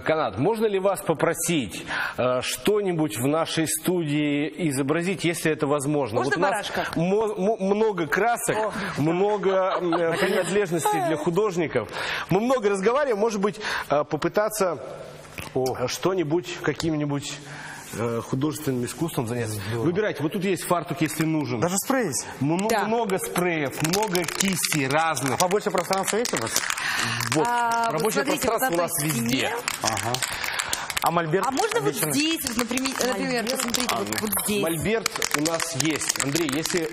Канат, можно ли вас попросить что-нибудь в нашей студии изобразить, если это возможно? Можно вот у нас барашка? много красок, много принадлежностей для художников. Мы много разговариваем, может быть, попытаться что-нибудь, каким-нибудь художественным искусством заняться. Выбирайте. Вот тут есть фартук, если нужен. Даже спрей есть? Много спреев, много кистей разных. А побольше пространства есть у вас? Вот. Рабочее смотрите, пространство вот у нас на той везде. стене. Ага. А мольберт? А можно вот обещанный? здесь, вот, например, посмотрите, вот здесь. Мольберт у нас есть. Андрей, если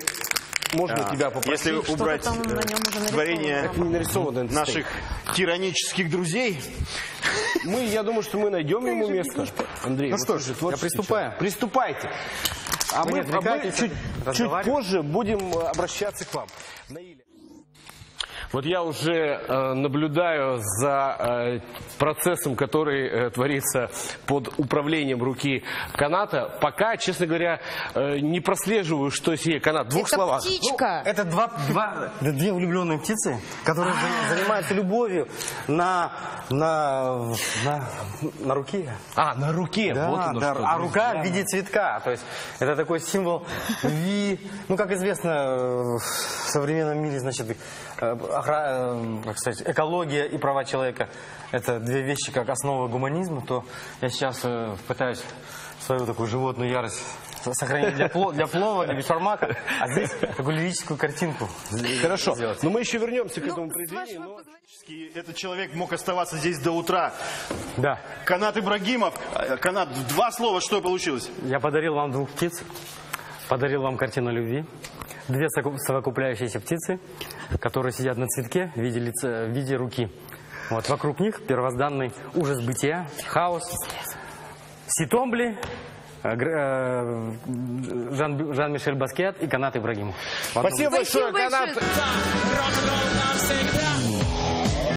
можно тебя попросить. Если убрать там на нем уже творение как не нарисовано на наших тиранических друзей, я думаю, что мы найдем ему место. Андрей, Ну что ж, я приступаю. Приступайте. А мы чуть позже будем обращаться к вам. Вот я уже наблюдаю за процессом, который творится под управлением руки Каната. Пока, честно говоря, не прослеживаю, что сие Канат. В двух словах. Птичка. Это две влюбленные птицы, которые занимаются любовью на руке. На руке. Да, вот оно да, что. а рука в виде цветка. То есть это такой символ ну, как известно, в современном мире, значит, как сказать, экология и права человека — это две вещи, как основа гуманизма. То я сейчас пытаюсь свою такую животную ярость сохранить для плова, для бешармака, а здесь такую лирическую картинку. Хорошо, но мы еще вернемся к этому произведению. Но... этот человек мог оставаться здесь до утра. Да. Канат Ибрагимов. Канат, два слова, что получилось? Я подарил вам двух птиц, подарил вам картину любви. Две совокупляющиеся птицы, которые сидят на цветке в виде руки. Вот вокруг них первозданный ужас бытия, хаос, Ситомбли, Жан-Мишель Баскиат и Канат Ибрагимов. Спасибо большое, Канат. Большое.